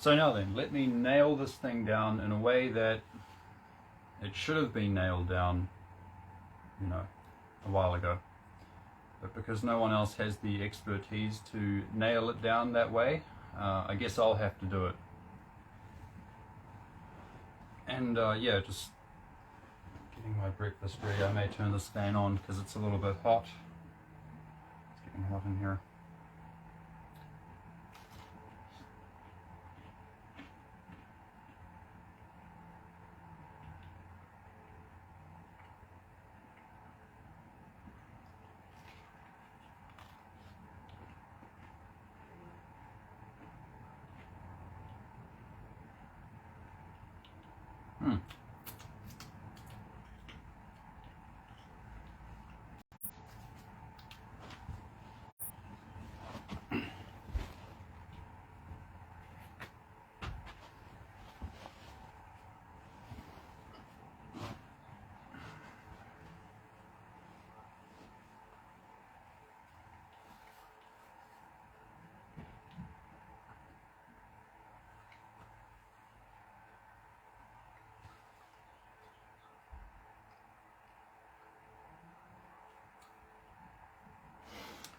So now then, let me nail this thing down in a way that it should have been nailed down, you know, a while ago. But because no one else has the expertise to nail it down that way, I guess I'll have to do it. And yeah, just getting my breakfast ready. I may turn this fan on because it's a little bit hot. It's getting hot in here.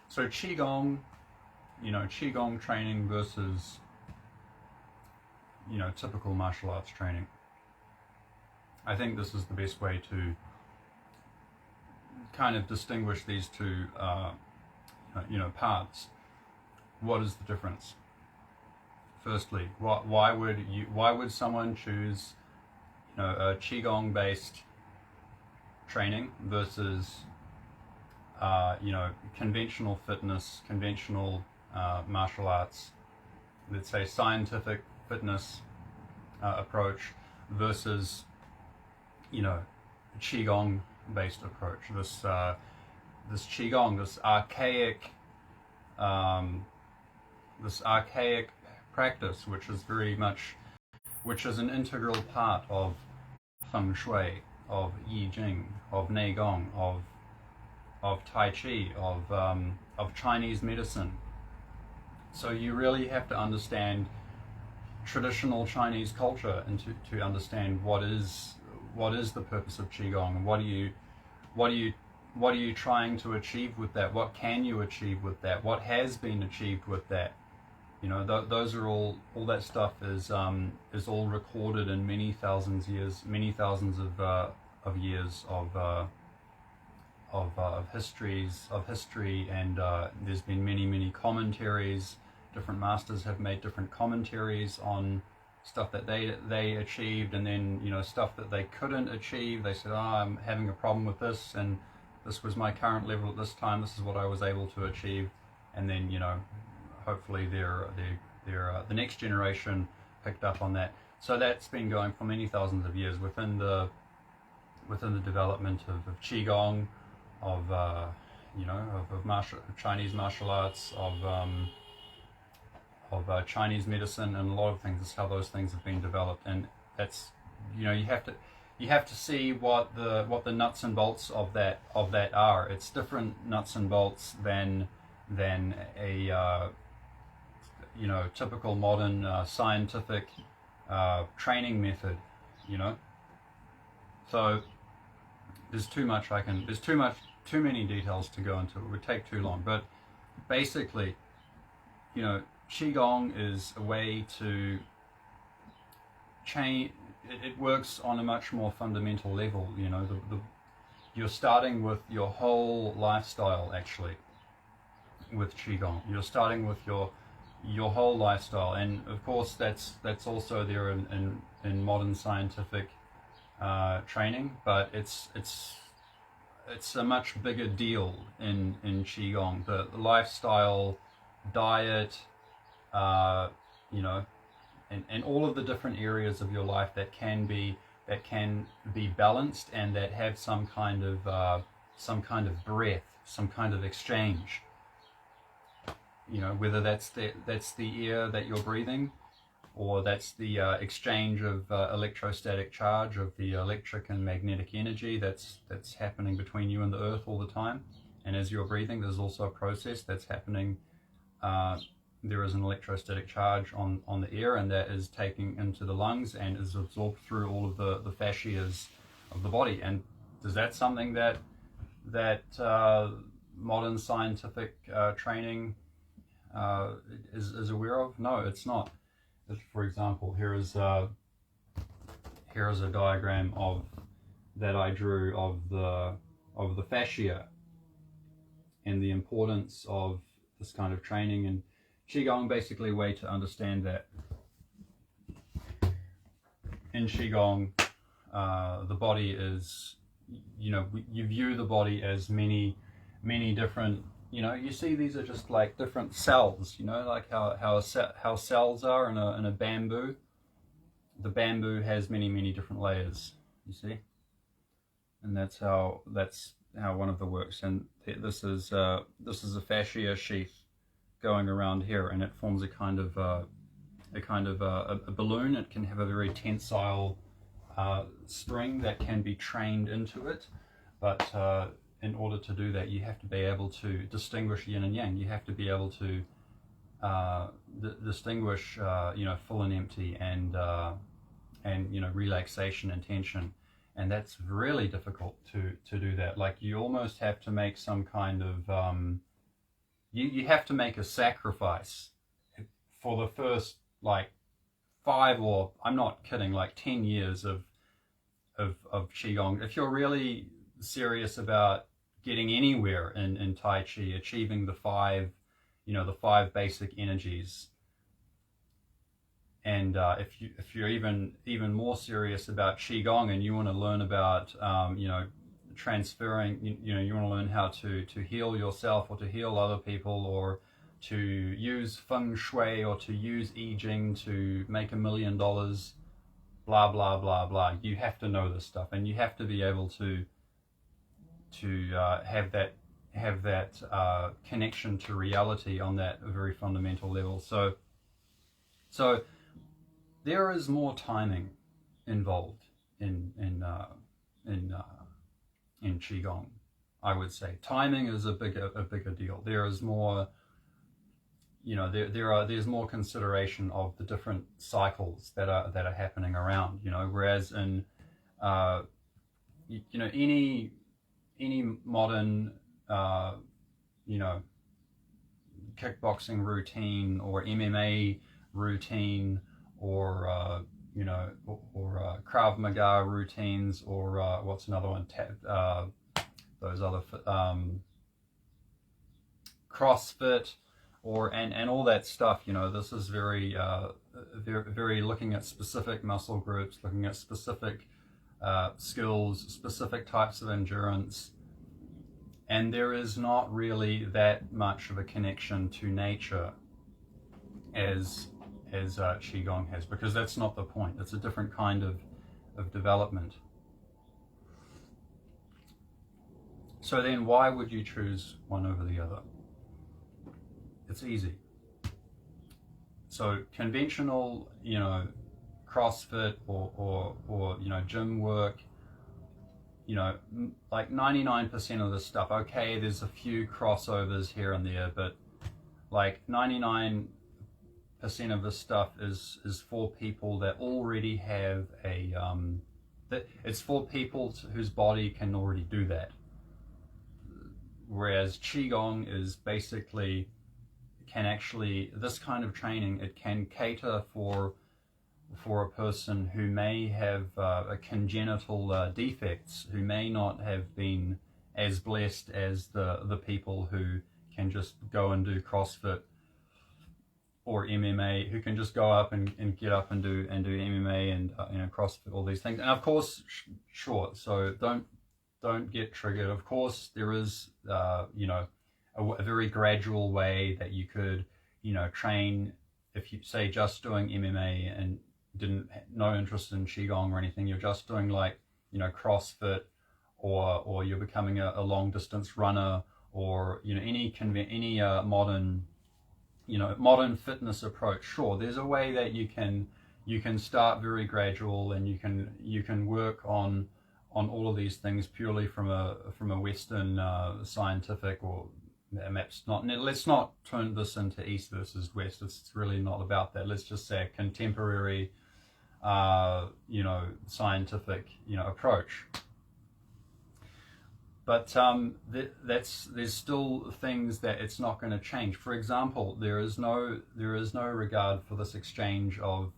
So Qigong, you know, Qigong training versus, you know, typical martial arts training. I think this is the best way to kind of distinguish these two, you know, paths. What is the difference? Firstly, why would someone choose, you know, a Qigong-based training versus you know, conventional fitness, conventional martial arts, let's say scientific fitness approach versus, you know, Qigong based approach. This Qigong, this archaic practice, which is an integral part of Feng Shui, of Yi Jing, of Neigong, of Tai Chi, of Chinese medicine. So you really have to understand traditional Chinese culture and to understand what is the purpose of Qigong, and what are you trying to achieve with that? What can you achieve with that? What has been achieved with that? You know, those are all that stuff is all recorded in many thousands of years of history, and there's been many commentaries. Different masters have made different commentaries on stuff that they achieved, and then, you know, stuff that they couldn't achieve. They said, oh, I'm having a problem with this, and this was my current level at this time. This is what I was able to achieve, and then, you know, hopefully the next generation picked up on that. So that's been going for many thousands of years within the development of Qigong, of you know, of Chinese martial arts, of Chinese medicine, and a lot of things. Is how those things have been developed, and that's, you know, you have to see what the nuts and bolts of that are. It's different nuts and bolts than a you know, typical modern scientific training method, you know. So there's too many details to go into. It would take too long. But basically, you know, Qigong is a way to change. It works on a much more fundamental level. You know, you're starting with your whole lifestyle, actually, with Qigong. You're starting with your whole lifestyle, and of course that's also there in modern scientific training, but it's a much bigger deal in Qigong. The lifestyle, diet, you know, and all of the different areas of your life that can be balanced, and that have some kind of breath, some kind of exchange. You know, whether that's the air that you're breathing, or that's the exchange of electrostatic charge, of the electric and magnetic energy that's happening between you and the earth all the time. And as you're breathing, there's also a process that's happening there is an electrostatic charge on the air, and that is taken into the lungs and is absorbed through all of the fascias of the body. And is that something that modern scientific training is aware of? No, it's not. For example, here is a diagram that I drew of the fascia and the importance of this kind of training. And Qigong, basically, a way to understand that. In Qigong, the body is, you view the body as many different, you see these are just like different cells, like how cells are in a bamboo. The bamboo has many different layers, you see, and that's how one of the works. And this is a fascia sheath going around here, and it forms a kind of a balloon. It can have a very tensile spring that can be trained into it, but in order to do that, you have to be able to distinguish yin and yang. You have to be able to distinguish full and empty, and relaxation and tension. And that's really difficult to do that. Like, you almost have to make some kind of you have to make a sacrifice for the first, like, 5, or I'm not kidding, like 10 years of Qigong. If you're really serious about getting anywhere in Tai Chi, achieving the 5 basic energies, and if you're even more serious about Qigong, and you want to learn about transferring, you want to learn how to heal yourself or to heal other people, or to use feng shui, or to use I Ching to make $1 million, blah blah blah blah. You have to know this stuff, and you have to be able to have that connection to reality on that very fundamental level. So there is more timing involved in Qigong. I would say timing is a bigger deal. There is more, there's more consideration of the different cycles that are happening around. Whereas in any modern kickboxing routine, or MMA routine, or Krav Maga routines, or what's another one? Those other CrossFit, and all that stuff. This is very looking at specific muscle groups, looking at specific skills, specific types of endurance, and there is not really that much of a connection to nature as Qigong has, because that's not the point. It's a different kind of development. So then why would you choose one over the other? It's easy. So conventional, CrossFit or gym work, like 99% of the stuff, okay, there's a few crossovers here and there, but like 99% of the stuff is for people that already have it's for people whose body can already do that. Whereas Qigong is basically, this kind of training, it can cater for a person who may have a congenital defects, who may not have been as blessed as the people who can just go and do CrossFit or MMA, who can just go up and get up and do MMA and CrossFit, all these things. And of course, sure, so don't get triggered. Of course, there is a very gradual way that you could train. If you say just doing MMA and no interest in Qigong or anything, you're just doing like CrossFit, or you're becoming a long distance runner, or any modern fitness approach. Sure, there's a way that you can start very gradual, and you can work on all of these things purely from a Western scientific or map's not, let's not turn this into East versus West. It's really not about that. Let's just say a contemporary, you know, scientific, you know, approach. But there's still things that it's not going to change. For example, there is no regard for this exchange of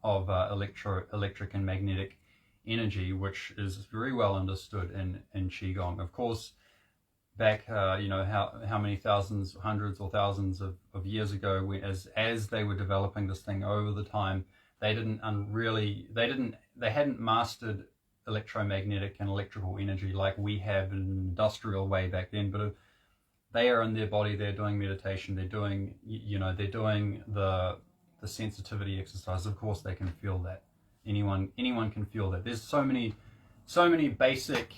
electric and magnetic energy, which is very well understood in Qigong. Of course, back you know, how many thousands, hundreds or thousands of years ago, as they were developing this thing over the time, they hadn't mastered electromagnetic and electrical energy like we have in an industrial way back then. But they are in their body, they're doing meditation, they're doing, you know, they're doing the sensitivity exercise. Of course they can feel that. Anyone can feel that. There's so many basic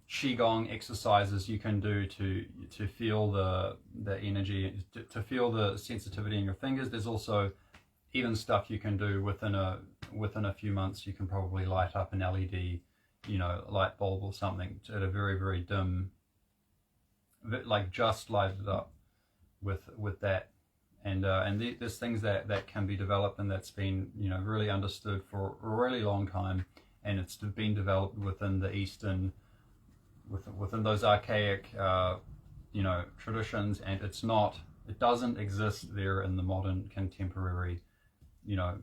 Qigong exercises you can do to feel the energy, to feel the sensitivity in your fingers. There's also even stuff you can do within a few months. You can probably light up an LED, you know, light bulb or something at a very, very dim, like just light it up with that. And there's things that can be developed, and that's been, you know, really understood for a really long time, and it's been developed within the Eastern, within those archaic, you know, traditions, and it doesn't exist there in the modern contemporary, you know,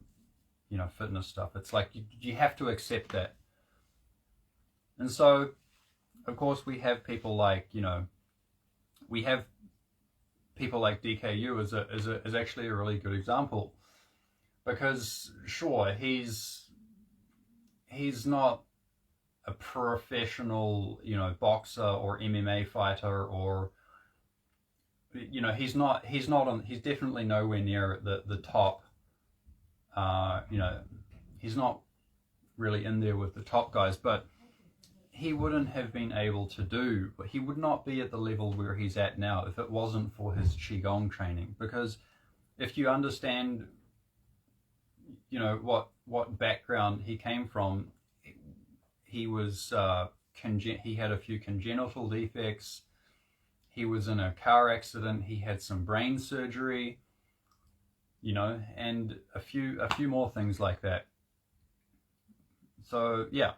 fitness stuff. It's like you have to accept that. And so, of course, we have people like, you know, we have people like DKU is actually a really good example, because sure, he's not a professional, you know, boxer or MMA fighter, or, you know, he's definitely nowhere near the top. You know, he's not really in there with the top guys, but he wouldn't have been able to do, he would not be at the level where he's at now if it wasn't for his Qigong training. Because if you understand, you know, what background he came from, he was he had a few congenital defects, he was in a car accident, he had some brain surgery, you know, and a few more things like that. So yeah.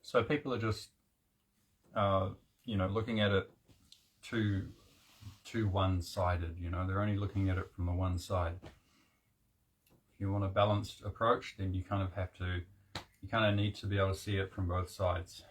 So people are just, you know, looking at it too one-sided. You know, they're only looking at it from the one side. If you want a balanced approach, then you kind of need to be able to see it from both sides.